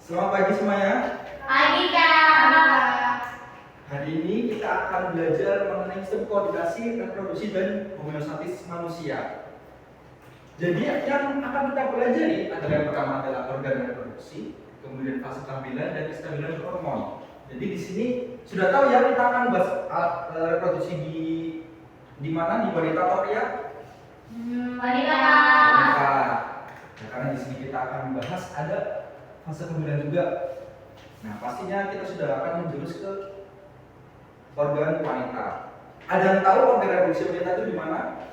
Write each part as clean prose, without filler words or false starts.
Selamat pagi semuanya. Pagi Kak. Hari ini kita akan belajar mengenai sistem koordinasi, reproduksi, dan homeostatis manusia. Jadi yang akan kita pelajari adalah yang pertama adalah organ reproduksi, kemudian fase kehamilan dan kestabilan hormon. Jadi di sini sudah tahu ya kita akan bahas reproduksi di mana, di wanita atau pria? Wanita. Wanita. Nah, karena di sini kita akan membahas ada fase kehamilan juga. Nah, pastinya kita sudah akan menjurus ke organ wanita. Ada yang tahu organ reproduksi wanita itu di mana?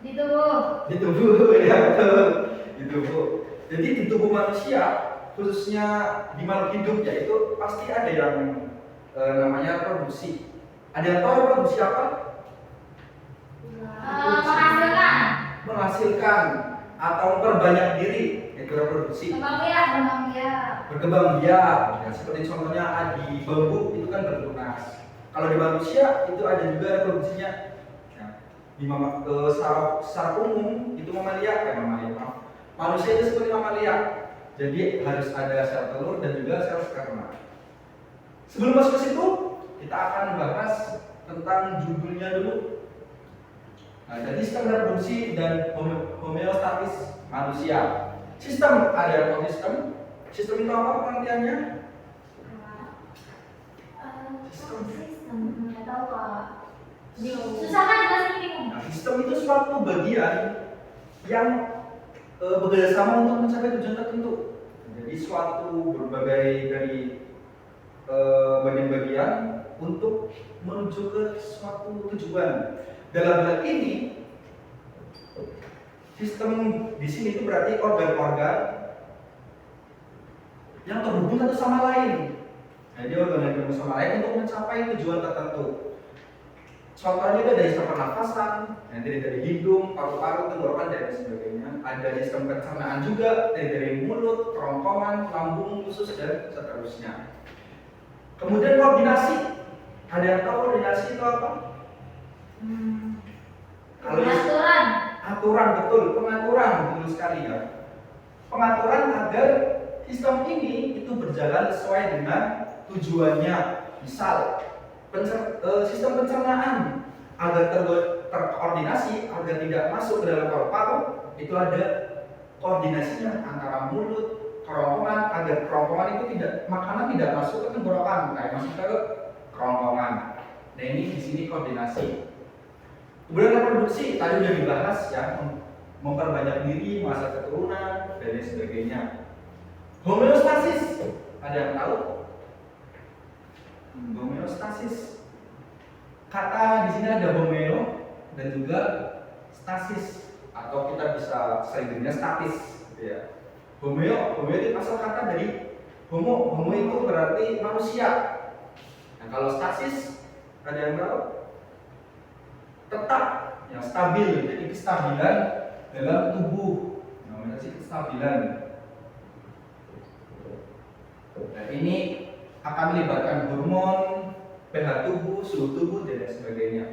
Di tubuh. Di tubuh, ya betul. Di tubuh. Jadi di tubuh manusia, khususnya di makhluk hidup, yaitu pasti ada yang namanya reproduksi. Ada yang tahu reproduksi apa? Menghasilkan. Menghasilkan atau memperbanyak diri, itu reproduksi. Berkembang biak. Berkembang biak, ya, seperti contohnya di bambu itu kan bertunas. Kalau di manusia itu ada juga reproduksinya. Ya, secara umum itu mamalia, manusia itu seperti mamalia. Jadi harus ada sel telur dan juga sel sperma. Sebelum masuk ke situ, kita akan bahas tentang judulnya dulu. Nah, jadi sistem reproduksi dan homeostatis manusia. Sistem ada yang tahu sistem? Sistem itu apa pengertiannya? Sistem. Nggak tahu Kak. Susah kan jelasin bingung. Nah, sistem itu suatu bagian yang bekerja sama untuk mencapai tujuan tertentu. Jadi suatu berbagai dari bagian-bagian untuk menuju ke suatu tujuan. Dalam hal ini, sistem di sini itu berarti organ-organ yang terhubung satu sama lain. Jadi organ yang terhubung sama lain untuk mencapai tujuan tertentu. Contohnya itu dari sistem pernafasan, nanti dari hidung, paru-paru, tenggorokan dan sebagainya. Ada sistem pencernaan juga dari mulut, kerongkongan, lambung, usus dan seterusnya. Kemudian koordinasi. Ada yang tahu koordinasi itu apa? Pengaturan. Aturan, betul, pengaturan, betul sekali ya. Pengaturan agar sistem ini itu berjalan sesuai dengan tujuannya. Misal, sistem pencernaan agar terkoordinasi agar tidak masuk ke dalam paru-paru, itu ada koordinasinya antara mulut, kerongkongan agar kerongkongan itu makanan tidak masuk ke tenggorokan, kayak masuk ke kerongkongan. Nah ini di sini koordinasi. Kemudian reproduksi tadi sudah dibahas ya, memperbanyak diri, masa keturunan dan lain sebagainya. Homeostasis ada yang tahu? Homeostasis. Kata di sini ada homeo dan juga stasis atau kita bisa seringannya statis gitu ya. Homeo itu asal kata dari homo itu berarti manusia. Nah kalau stasis ada yang tahu? Tetap, yang stabil, jadi kestabilan dalam tubuh, namanya sih kestabilan. Nah ini akan melibatkan hormon, pH tubuh, suhu tubuh dan lain sebagainya.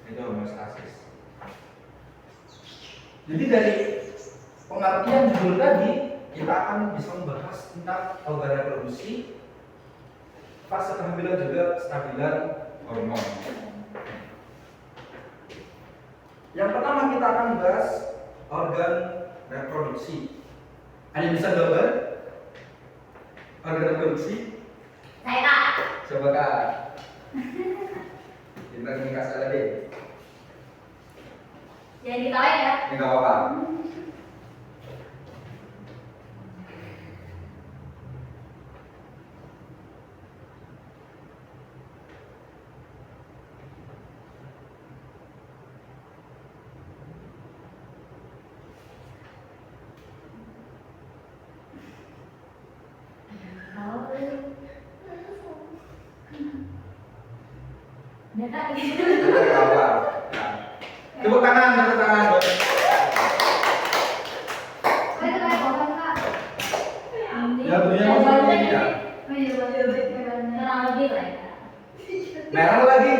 Itu homeostasis. Jadi dari pengertian judul tadi kita akan bisa membahas tentang organ reproduksi, fase kehamilan juga kestabilan hormon. Yang pertama kita akan bahas organ reproduksi. Ada yang bisa gambar organ reproduksi? Saya Kak. Coba Kak. Kita kasih salah deh. Jangan ditawain ya. Ini nggak apa-apa. Udah Kak. Nggak apa-apa. Tepuk tangan, tepuk tangan. Ya, punya maksudnya tidak. Kurang lebih lah ya. Merah lagi.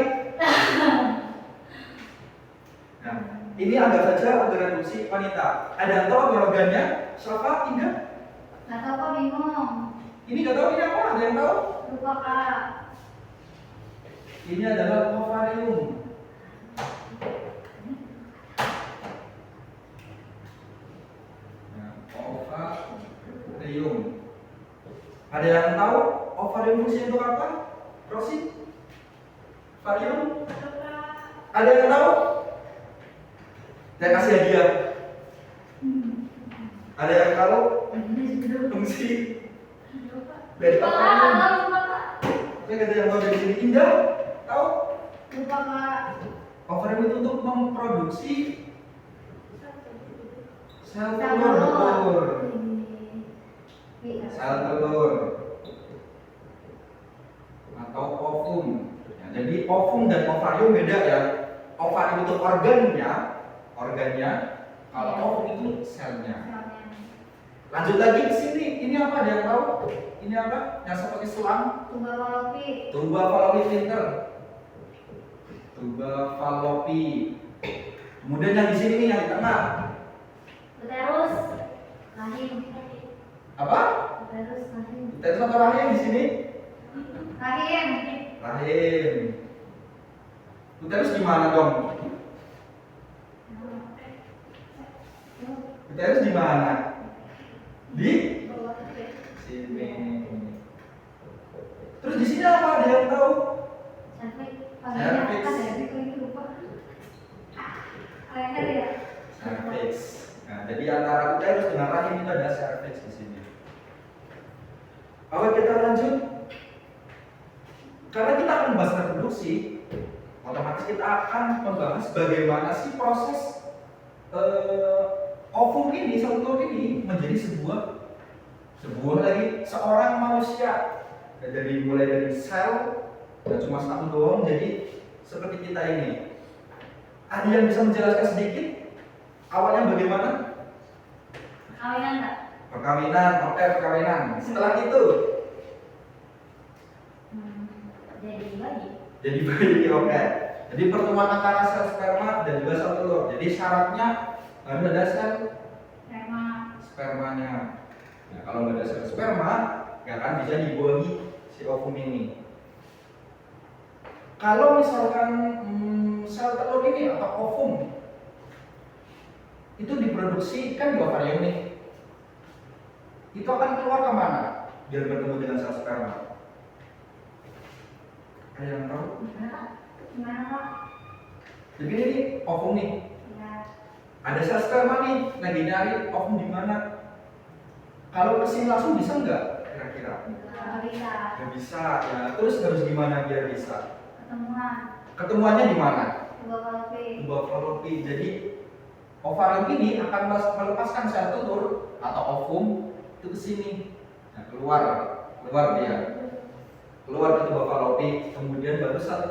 Nah, ini anggap saja organ reproduksi wanita. Ada yang tahu organnya? Siapa? Indah? Nggak tahu kok bingung. Ini nggak tahu ini apa? Ada yang tahu? Lupa kak. Ini adalah ovarium. Nah, ovarium. Ada yang tahu ovarium fungsi untuk apa? Rosi? Ovarium? Ada yang tahu? Saya kasih hadiah. Ada yang tahu fungsi dari Lupa ovarium? kak, lupa kak. Oke, ada yang tahu dari sini? Indah? Tahu? Lupa kak. Ovarium itu untuk memproduksi sel Sel telur, betul. Iya. Sel telur atau ovum. Ya, jadi ovum dan ovarium beda ya. Ovarium itu organnya. Kalau ovum itu selnya. Lanjut lagi ke sini. Ini apa? Ada yang tahu? Ini apa? Yang seperti selang? Tuba Falopi. Tuba Falopi pinter. Tuba Falopi. Kemudian yang di sini nih, yang di tengah. Uterus. Rahim. Apa? Uterus rahim. Uterus atau rahim di sini? Rahim. Rahim. Uterus gimana dong? Uterus di mana? Di sini. Terus di sini apa? Ada yang tahu? Cervix. Leher ya. Cervix. Nah, jadi antara uterus dengan rahim itu ada cervix di sini. Oke, kita lanjut. Karena kita akan membahas reproduksi, otomatis kita akan membahas bagaimana sih proses ovum ini, sel telur ini menjadi seorang manusia. Mulai dari sel dan cuma satu doang jadi seperti kita ini. Ada yang bisa menjelaskan sedikit awalnya bagaimana? Kawinan enggak? Perkawinan. Setelah itu Jadi bayi. jadi bayi, oke. Jadi pertemuan antara sel sperma dan juga sel telur. Jadi syaratnya harus ada sel spermanya. Nah, kalau nggak ada sel sperma, nggak akan bisa dibuahi si ovum ini. Kalau misalkan sel telur ini atau ovum itu diproduksi kan di ovarium nih, itu akan keluar kemana biar bertemu dengan sel sperma? Ada yang tahu? Gimana kak? Jadi ini ovum nih, Ya. ada sel sperma nih, lagi nyari ovum di mana? Kalau kesini langsung bisa nggak kira-kira? Nggak bisa. Nggak bisa ya. Terus harus gimana biar bisa? Ketemuan. Ketemuannya di mana? Tuba Falopi. Tuba Falopi. Jadi ovarium ini akan melepaskan sel telur atau ovum itu ke sini. Nah, keluar dia. Keluar ke tuba Falopi, kemudian baru sel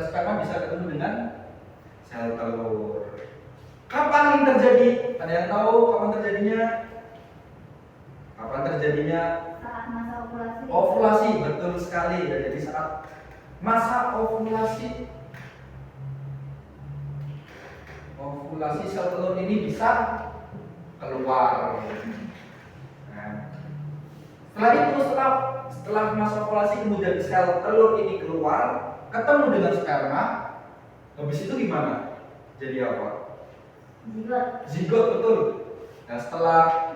sperma bisa ketemu dengan sel telur. Kapan ini terjadi? Ada yang tahu kapan terjadinya? Kapan terjadinya? Saat masa ovulasi. Ovulasi, betul sekali. Ya, jadi saat masa ovulasi sel telur ini bisa keluar. Nah, setelah masa ovulasi kemudian sel telur ini keluar, ketemu dengan sperma. Habis itu gimana? Jadi apa? Zigot. Zigot, betul. Nah, setelah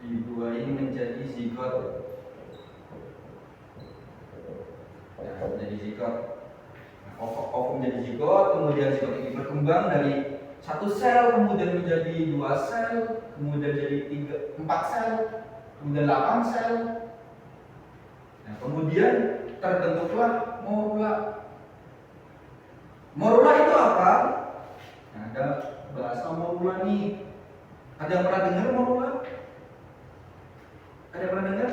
dibuahi menjadi zigot. Ya, menjadi zigot. Nah, ovum menjadi zigot, kemudian zigot ini berkembang dari satu sel, kemudian menjadi 2 sel, kemudian jadi 4 sel, kemudian 8 sel. Nah, kemudian terbentuklah morula. Morula itu apa? Nah, ada bahasa morula nih. Ada yang pernah dengar morula? Ada yang pernah dengar?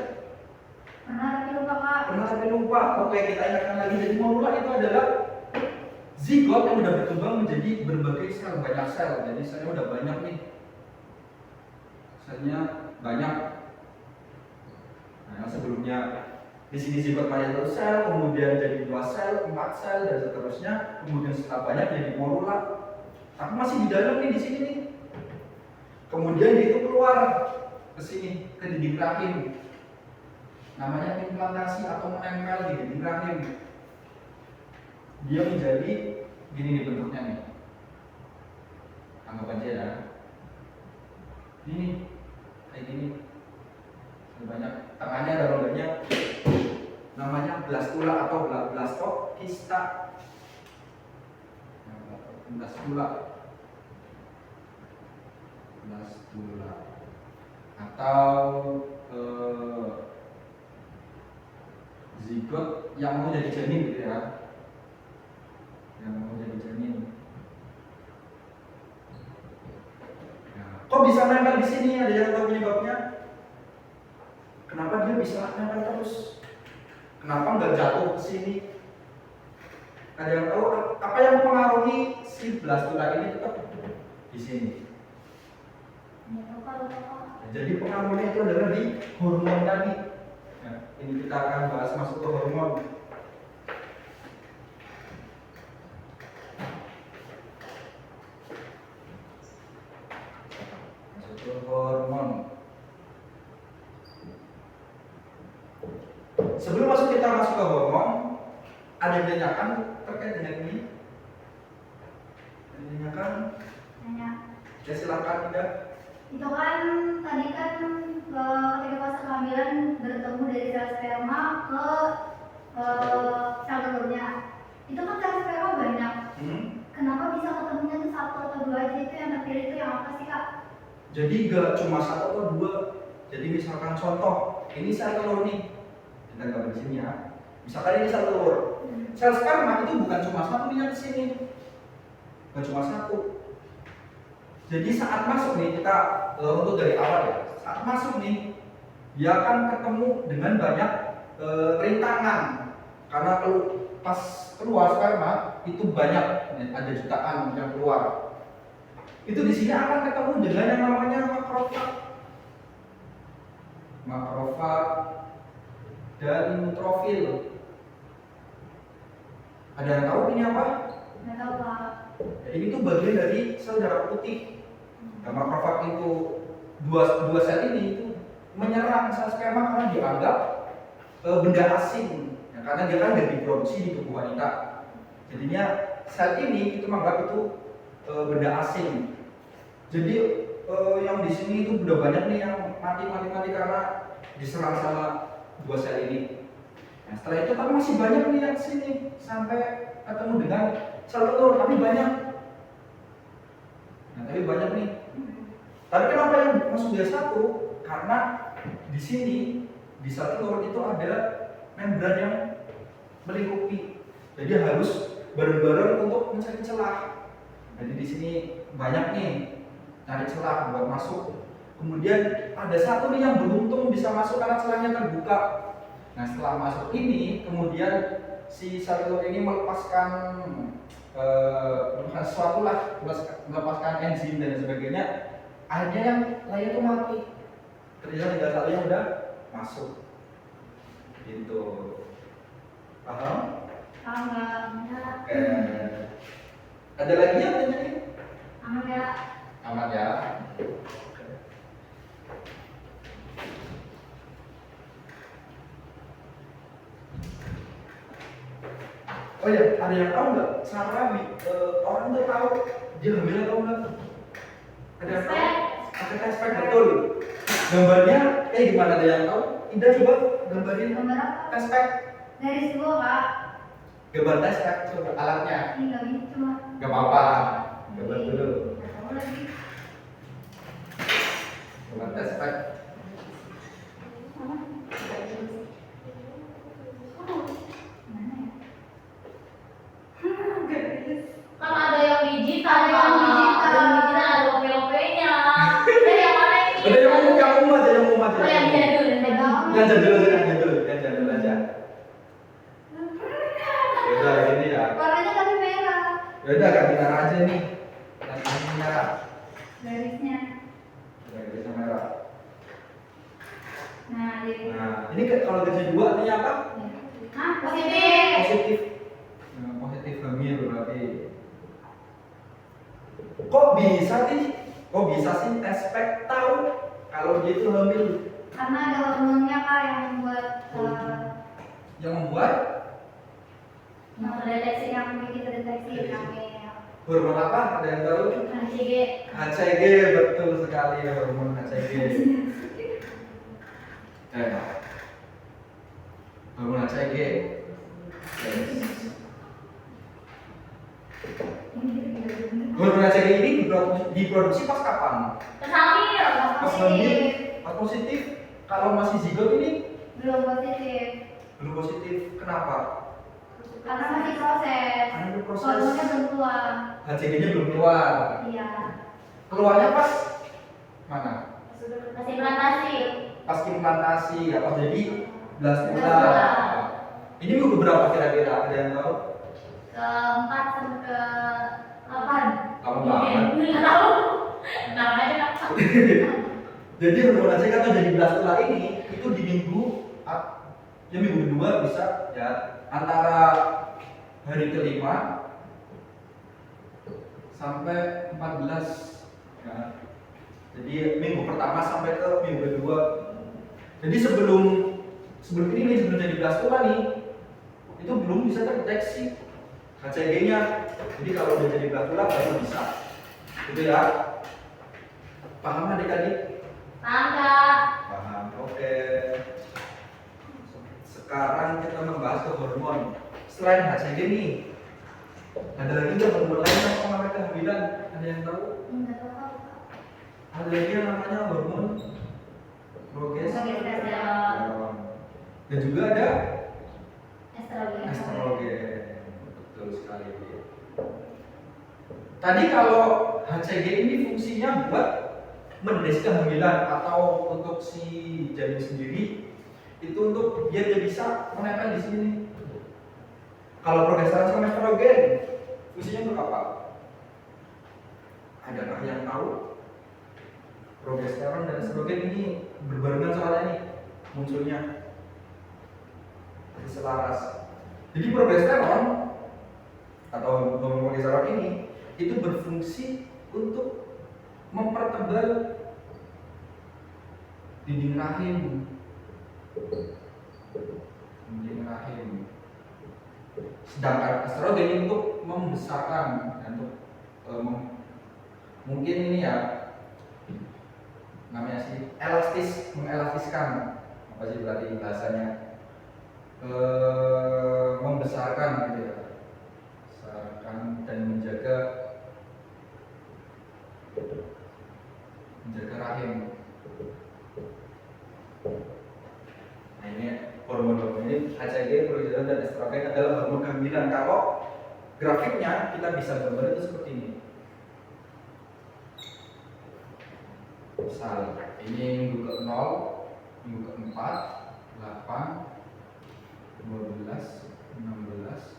Pernah tapi lupa kak. Pernah tapi lupa. Oke, kita ingatkan lagi. Jadi morula itu adalah zigot yang udah berkembang menjadi berbagai sel, banyak sel. Jadi selnya udah banyak nih. Selnya banyak. Nah, yang sebelumnya di sini zigot banyak satu sel, kemudian jadi 2 sel, 4 sel dan seterusnya. Kemudian setelah banyak jadi morula. tapi masih di dalam nih di sini nih. Kemudian dia itu keluar ke sini ke dinding rahim. Namanya implantasi atau menempel di dinding rahim. Dia menjadi gini nih bentuknya nih. Anggap aja ya. Ini kayak gini. Banyak tengahnya ada rongganya. Namanya blastula atau blastokista. Blastula atau zigot yang mau jadi janin gitu ya, yang mau jadi janin. Nah, kok bisa nempel di sini? Ada yang tahu penyebabnya? Kenapa dia bisa nempel terus? Kenapa nggak jatuh ke sini? Ada yang tahu apa yang mempengaruhi si blastula ini tetap di sini? Jadi pengaruhnya itu adalah di hormon tadi. Nah, ini kita akan bahas masuk ke hormon. Masuk ke hormon. Sebelum kita masuk ke hormon, ada yang ditanyakan terkait dengan ini? Ada yang ditanyakan? Nanya. Ya silakan Ida. Itu kan tadi kan ketika fase kehamilan bertemu dari sel sperma ke sel telurnya. Itu kan sel sperma banyak. Kenapa bisa ketemunya tuh 1 atau 2 aja? Itu yang terpilih itu yang apa sih, Kak? Jadi gak cuma 1 atau 2. Jadi misalkan contoh, ini sel telur nih. Kita gambar di sini ya. Misalkan ini sel telur. Sel sperma itu bukan cuma 1 nih yang di sini. Bukan cuma 1. Jadi saat masuk nih kita untuk dari awal ya, saat masuk nih dia akan ketemu dengan banyak rintangan karena pas keluar sperma itu banyak, ada jutaan yang keluar. Itu di sini akan ketemu dengan yang namanya makrofag dan neutrofil. Ada yang tahu ini apa? Nggak tahu, Pak. Ini tuh bagian dari sel darah putih. Nah, makrofag itu dua sel ini itu menyerang sel sperma karena dianggap benda asing, ya, karena dia kan nggak diproduksi di tubuh wanita. Jadinya sel ini itu menganggap itu benda asing. Jadi yang di sini itu udah banyak nih yang mati karena diserang sama 2 sel ini. Nah, setelah itu tapi masih banyak nih yang sini sampai ketemu dengan sel telur, tapi banyak. Nah, tapi banyak nih. Tapi kenapa yang masuk dia 1? Karena di sini di sel telur itu ada membran yang melingkupi. Jadi harus bareng-bareng untuk mencari celah. Jadi di sini banyak nih cari celah buat masuk. Kemudian ada 1 nih yang beruntung bisa masuk karena celahnya terbuka. Nah, setelah masuk ini kemudian si sel telur ini melepaskan sesuatu lah, melepaskan enzim dan sebagainya. Akhirnya yang lain itu mati. Ketika tinggal 1 yang udah masuk. Gitu. Paham? Paham nggak? Oke. Ada lagi yang tanyain? Aman nggak? Aman ya. Oh ya, ada yang tahu nggak? Cara orang tuh tahu dia hamil atau enggak? Ada yang tahu? Pakai tes pack betul. Gambarnya gimana, ada yang tahu? Ida coba gambarin Gambar apa? tes pack. Garis 2, Kak. Gambar tes pack coba alatnya. Ini nggak gitu cuma. Gak apa-apa. Gambar dulu. Nggak tahu lagi. Gambar tes pack. Mana? Mana ya? Kan ada yang digital, Ada yang digital. ada lope-lopenya. Jadi yang mana ini? Ada yang umum aja, yang umum aja. Oh, yang jadul, Yang jadul aja. Udah gini ya. Warnanya tapi merah. Ya udah ganti merah aja nih. Ganti merah. Garisnya. Garisnya merah. Nah, jadi. Nah, ini kalau garis 2 artinya apa? Hah? Positif. Positif. Nah, positif hamil berarti. Kok bisa sih Tespek tahu kalau dia itu hamil? Karena ada hormonnya kak yang membuat Yang membuat yang terdeteksi, yang bikin terdeteksi namanya hormon apa? Ada yang tahu? HCG. HCG, betul sekali, hormon HCG. Hormon HCG. Hormon HCG ini diproduksi pas kapan? Kesamil. Pas hamil, pas positif. Kalau masih zigot ini Belum positif. belum positif. Kenapa? Karena masih proses. Karena itu proses. Hormonnya belum keluar. HCG-nya belum keluar. Iya. Keluarnya pas mana? Masih implantasi. Pas implantasi, apa jadi belas Belas bulan. bulan. Ini minggu berapa kira-kira? Ada yang tahu? Ke-4 sampai ke-8. Lama banget. Nggak tahu. Namanya apa? Jadi hormon HCG atau jadi belas bulan ini itu di minggu kedua bisa ya antara hari kelima sampai 14 ya. Jadi minggu pertama sampai ke minggu kedua. Jadi sebelum jadi belas bulan nih itu belum bisa terdeteksi HCG-nya. Jadi kalau udah jadi belas bulan baru bisa. Gitu ya. Paham adik-adik? Paham nggak? Paham. Oke. Sekarang kita membahas ke hormon. Selain HCG nih, ada lagi nggak hormon lain yang mengalami kehamilan? Ada yang tahu? Enggak tahu. Ada lagi yang namanya hormon progesteron. Dan juga ada Estrogen. estrogen. Betul sekali. Tadi kalau HCG ini fungsinya buat mendeteksi kehamilan atau untuk si janin sendiri itu untuk dia bisa menempel di sini. Kalau progesteron sama estrogen fungsinya untuk apa? Adakah yang tahu? Progesteron dan estrogen ini berbarengan soalnya nih munculnya selaras. Jadi progesteron atau hormon progesteron ini itu berfungsi untuk mempertebal dinding rahim. Sedangkan estrogen ini untuk membesarkan dan untuk mungkin ini ya namanya sih mengelastiskan, apa sih berarti bahasanya, membesarkan gitu ya, membesarkan dan menjaga rahim. Nah ini hormon ini HCG, progesteron dan estrogen adalah hormon kehamilan. Kalau grafiknya kita bisa gambar itu seperti ini. Misal ini minggu ke-0, minggu ke-4, 8, 12, 16,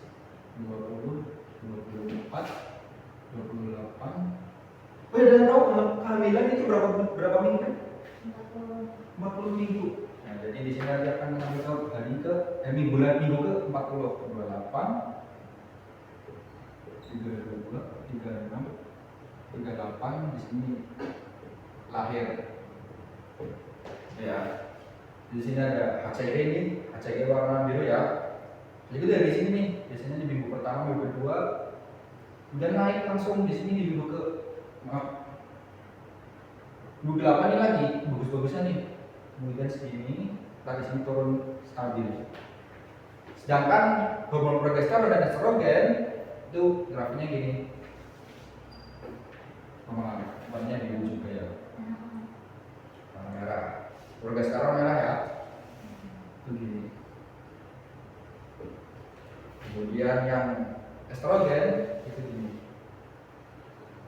20, 24, 28. Oh ya, dan tahu kehamilan itu berapa minggu? 40 minggu. Nah, jadi di sini nanti akan mengambil hari ke minggu ke 40, 28, 32, 36, 38 di sini lahir. Ya. Di sini ada HCG ini, HCG warna biru ya. Jadi dari sini nih, biasanya di minggu pertama, minggu kedua, dan naik langsung di sini di minggu ke 8 ini lagi bagus-bagusnya nih. Kemudian segini, lagi sini turun stabil. Sedangkan hormon progesteron dan estrogen itu grafiknya gini. Warnanya biru juga ya. Warna merah. Progesteron merah ya. Begini. Kemudian yang estrogen itu gini.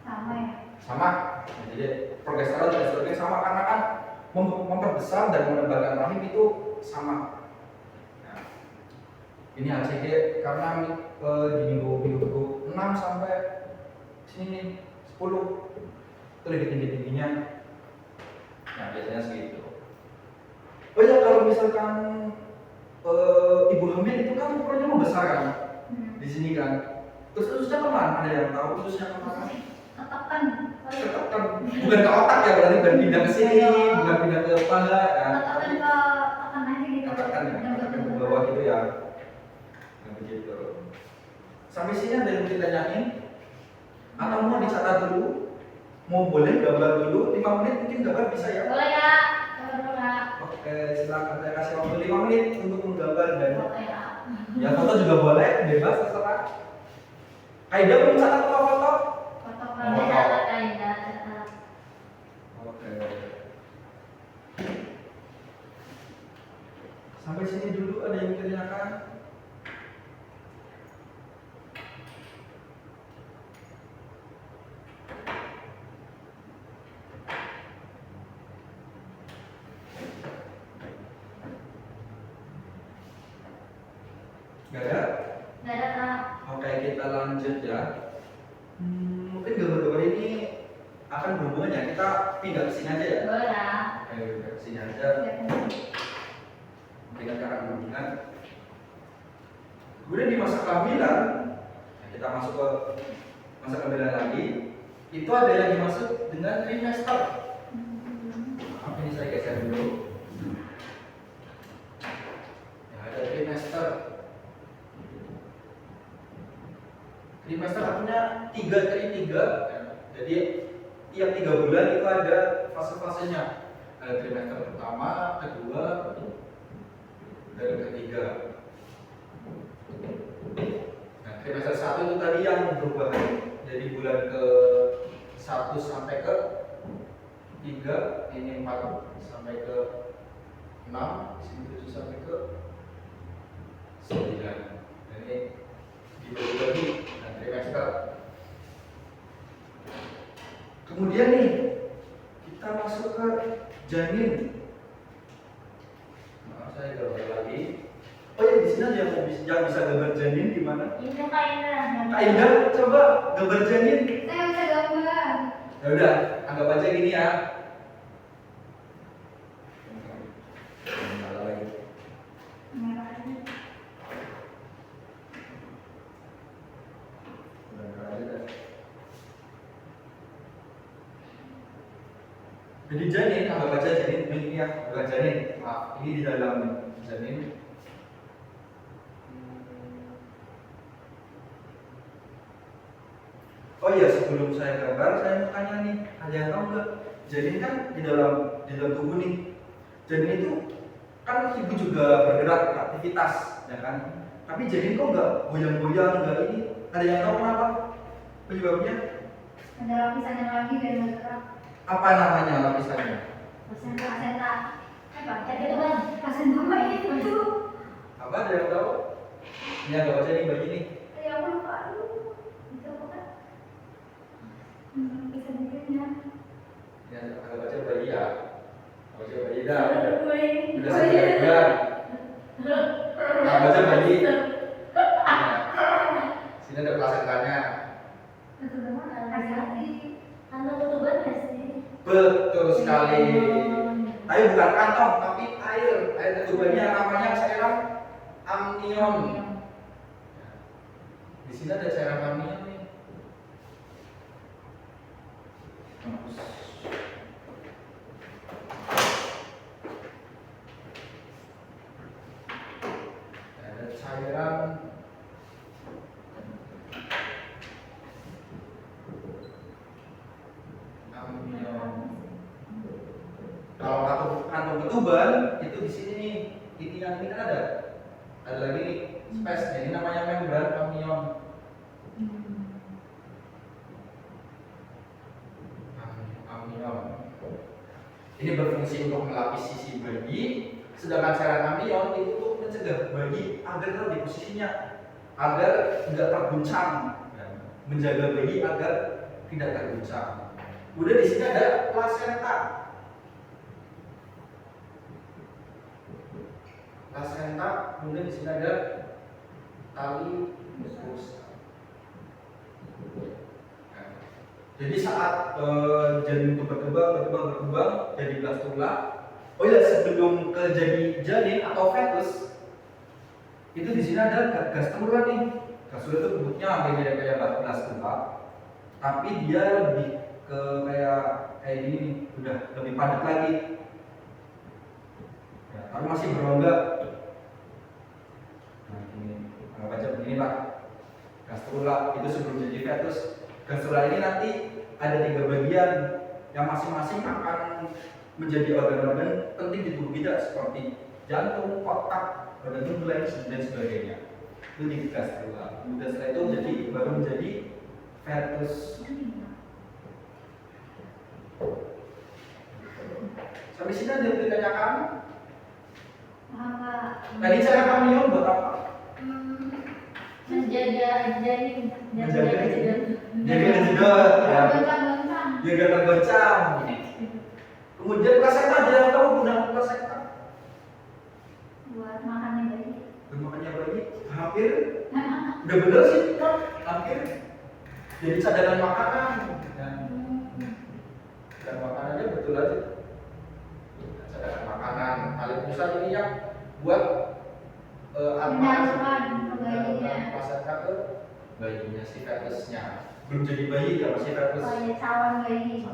Sama ya. Sama. Jadi progesteron dan estrogen sama karena kan memperbesar dan menebalkan rahim itu sama. Nah, ini HCG karena di minggu 6 sampai sini 10 itu lebih tingginya. Nah biasanya segitu. Oh ya, kalau misalkan ibu hamil itu kan ukurannya membesar kan, di sini kan. Terus ususnya kemana? Ada yang tahu ususnya kemana? Ketekan. Ketekan. Bukan ke otak ya, berarti bukan pindah ke sini, bukan pindah ke paha ya. Ketekan ke tekan aja gitu. Ketekan ya, Yang ketekan ke betul-betul. bawah gitu ya. Nah, begitu. Sampai sini ada yang ditanyain? Atau mau dicatat dulu? Mau boleh gambar dulu? 5 menit mungkin gambar bisa ya? Boleh Kak. Boleh Kak. Oke, silakan saya kasih waktu 5 menit untuk menggambar dan Boleh Kak. ya foto juga boleh, bebas terserah. Aida belum catat foto-foto? Foto Oh. Boleh Kak. Kak. Kak. Oke. Sampai sini dulu ada yang ditanyakan? Gak ada? Nggak ada Kak. Oke, kita lanjut ya. Mungkin gambar-gambar ini akan berhubungan ya. Kita pindah ke sini aja ya. Boleh Kak. Oke, pindah ke sini aja. Dengan cara berhubungan. Kemudian di masa kehamilan, kita masuk ke masa kehamilan lagi. Itu ada yang dimaksud dengan trimester. Maaf, ini saya geser dulu. Ya, ada trimester. Trimester artinya 3 3. Jadi tiap 3 bulan itu ada fase-fasenya. Ada trimester pertama, kedua, dan ketiga. Nah, trimester 1 itu tadi yang berubah dari bulan ke 1 sampai ke 3, ini 4 sampai ke 6, sini 7 sampai ke 9. Ini dibagi-bagi dan trimester. Kemudian nih kita masuk ke janin. Maaf, saya gambar lagi. Oh ya, di sini ada yang bisa gambar janin di mana? Ini Kak Indra. Kak Indah, coba gambar janin. Saya bisa gambar. Ya udah, anggap aja gini ya. Salah lagi. Merah aja. Jadi janin, anggap aja janin ini ya, bukan janin. Maaf, ini di dalam janin. Oh iya, sebelum saya gambar, saya mau tanya nih, ada yang tahu nggak? Janin kan di dalam tubuh nih. Janin itu kan ibu juga bergerak beraktivitas, ya kan? Tapi janin kok nggak goyang-goyang, nggak ini? Ada yang tahu kenapa? Penyebabnya? Ada lapisannya lagi biar nggak gerak. Apa namanya lapisannya? Placenta. Apa? Jadi itu kan. Placenta apa itu? Apa, ada yang tahu? Ini anggap aja nih bayi nih. Ya aku lupa. Aduh. Itu apa kan? Bisa dikirnya. Ya, anggap aja bayi ya. Anggap aja bayi dah. Udah Oh, iya. sebagian. Anggap aja bayi. Ya. Sini ada plasentanya. Betul banget. Hati-hati. Tanda ketuban nggak sih? Betul sekali. Tapi bukan kantong, tapi air. Air ketubannya namanya cairan amnion. Di sini ada cairan amnion nih. Ada cairan amnion. Kalau kantong ketuban itu di sini nih. Ini yang ini kan ada lagi nih space. Ini namanya membran amnion. Amnion. Ini berfungsi untuk melapis sisi bayi, sedangkan cairan amnion itu untuk mencegah bayi agar tetap di posisinya, agar tidak terguncang, menjaga bayi agar tidak terguncang. Udah di sini ada plasenta. Plasenta, kemudian di sini ada tali mucosa. Jadi saat janin itu berkembang jadi blastula. Oh ya, sebelum ke jadi janin atau fetus, itu di sini ada gastrula nih. Gastrula itu bentuknya hampir mirip kayak blastula. tapi dia lebih ke kayak gini nih, udah lebih padat lagi. Ya, tapi masih berongga. Nah, ini anggap aja begini lah. Gastrula itu sebelum jadi fetus. Gastrula ini nanti ada 3 bagian yang masing-masing akan menjadi organ-organ penting di tubuh kita seperti jantung, otak, organ tubuh lain dan sebagainya. Itu di gastrula. Kemudian setelah itu baru menjadi fetus. Sampai sini ada yang ditanyakan? Tadi cara kamion buat apa? Menjaga janin. Jadi kejedot ya. Biar gak tergoncang. Kemudian plasenta, ada yang tahu gunanya plasenta? Buat makannya bayi. Buat makannya bayi? Hampir. Udah bener sih, hampir. Jadi cadangan makanan. Dan makanannya betul aja. Cadangan makanan. Paling besar ini yang buat Menyalurkan ke bayinya. plasenta ke bayinya, si fetusnya. Belum jadi bayi ya, masih fetus. Kayak cawan bayi.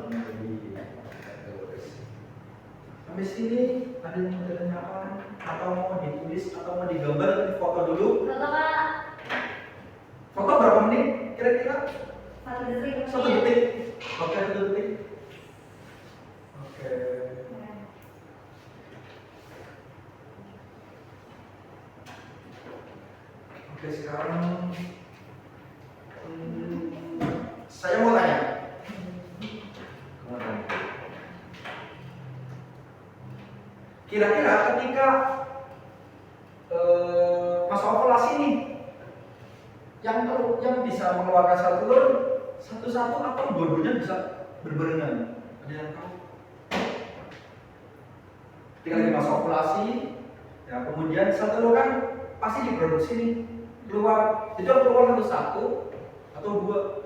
Sampai sini ada yang mau ditanyakan atau mau ditulis atau mau digambar atau difoto dulu? Foto Kak. Foto berapa menit kira-kira? 1 detik. 1 detik. Oke, 1 detik. Oke. Oke, sekarang saya mau tanya. Kira-kira ketika masa ovulasi nih, yang bisa mengeluarkan sel telur satu-satu atau dua-duanya bisa berbarengan? Ada yang tahu? Ketika lagi masa ovulasi, ya kemudian sel telur kan pasti diproduksi nih, keluar. Itu keluar satu atau 2.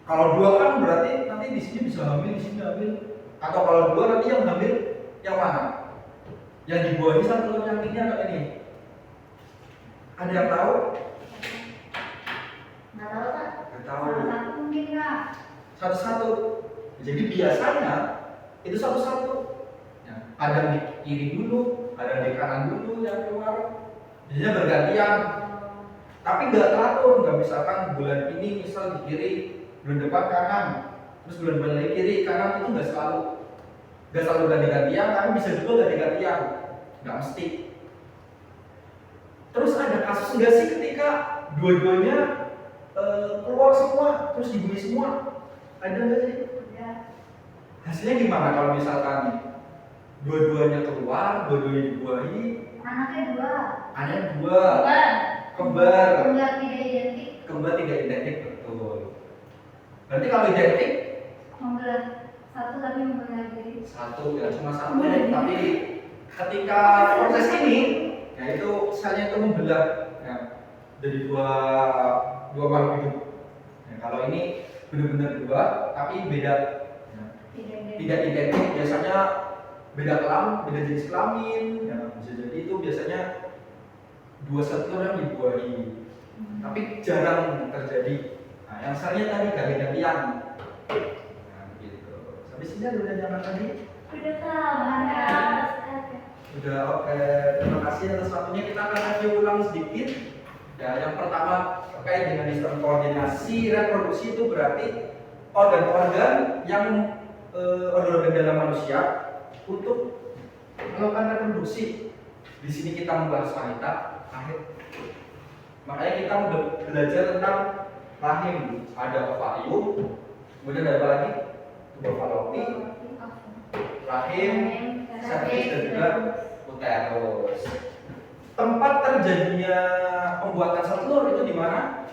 Kalau 2 kan berarti nanti di sini bisa hamil, di sini hamil. Atau kalau 2 nanti yang hamil yang mana? Yang dibuahi sel telur yang ini atau ini? Ada yang tahu? Nggak tahu Kak. Nggak tahu. Satu mungkin Kak. Satu-satu. Jadi biasanya itu satu-satu. Ya, ada di kiri dulu, ada di kanan dulu yang keluar. Biasanya bergantian. Tapi nggak teratur, nggak misalkan bulan ini misal di kiri, bulan depan kanan, terus bulan lagi kiri, kanan, itu nggak selalu ganti-gantian, tapi bisa juga ganti-gantian, nggak mesti. Terus ada kasus nggak sih ketika dua-duanya keluar semua, terus dibunuh semua? Ada nggak sih? Ya. Hasilnya gimana kalau misalkan dua-duanya keluar, dua-duanya dibuahi, Anaknya 2. anaknya 2, Bukan. kembar. Kembar tidak identik. Kembar tidak identik, betul. Berarti kalau identik Membelah satu tapi membelah diri. satu ya, cuma satu, tapi ketika proses ini yaitu selnya itu membelah ya, jadi dua makhluk hidup. Ya, kalau ini benar-benar 2 tapi beda ya, tidak identik, biasanya beda beda jenis kelamin ya, bisa jadi itu biasanya 2 sel telur yang dibuahi, tapi jarang terjadi. Nah, yang selnya tadi ganti-gantian. Nah, gitu. Sampai sini ada pertanyaan tadi? Udah Kak. Udah, oke. Terima kasih atas waktunya. Kita akan review ulang sedikit. Ya, yang pertama terkait dengan sistem koordinasi reproduksi, itu berarti organ-organ yang organ-organ dalam manusia untuk melakukan reproduksi. Di sini kita membahas wanita, rahim. Makanya kita belajar tentang rahim. Ada ovarium, kemudian ada apa lagi? Tuba fallopi, rahim, cervix dan juga uterus. Tempat terjadinya pembuatan sel telur itu di mana?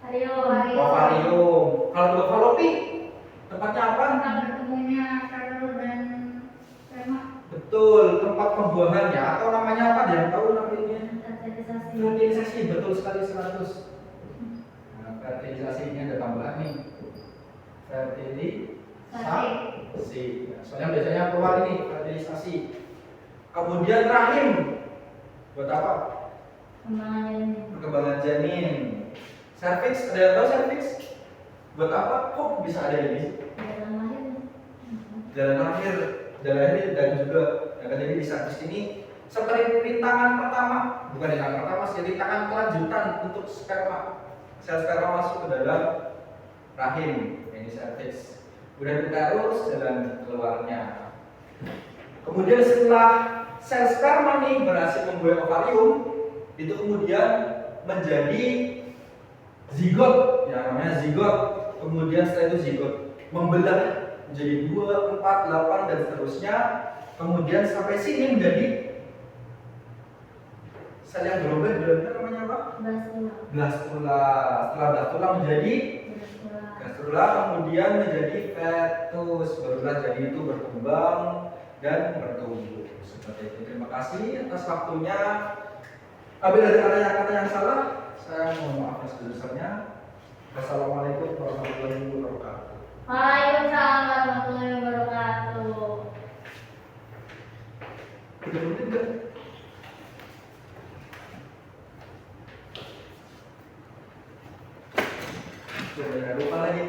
Ovarium. Kalau tuba fallopi, tempatnya apa? Tempat bertemunya telur dan sperma. Betul, tempat pembuahannya atau namanya apa? Dia yang tahu namanya? Fertilisasi. Fertilisasi, betul sekali 100. Nah, fertilisasi ini ada tambahan nih. Fertilisasi. Soalnya biasanya keluar ini fertilisasi. Kemudian rahim. Buat apa? Kembangan janin. Perkembangan janin. Cervix, ada yang tahu cervix? Buat apa? Kok bisa ada ini? Jalan lahir. Jalan lahir dan juga yang terjadi di saat ini seperti rintangan pertama, bukan rintangan pertama sih, rintangan kelanjutan untuk sperma. Sel sperma masuk ke dalam rahim, ini cervix. Kemudian terus jalan keluarnya. Kemudian setelah sel sperma nih berhasil membuat ovarium, itu kemudian menjadi zigot, ya namanya zigot. Kemudian setelah itu zigot membelah menjadi 2, 4, 8 dan seterusnya. Kemudian sampai sini menjadi sel yang berubah benar namanya apa? Blastula. Setelah blastula menjadi blastula, kemudian menjadi fetus, barulah jadi itu berkembang dan bertumbuh seperti itu. Terima kasih atas waktunya. Apabila ada kata yang salah, saya mohon maaf sebesar-besarnya. Wassalamualaikum warahmatullahi wabarakatuh. Waalaikumsalam warahmatullahi wabarakatuh. Udah menit enggak? Jangan lupa lagi.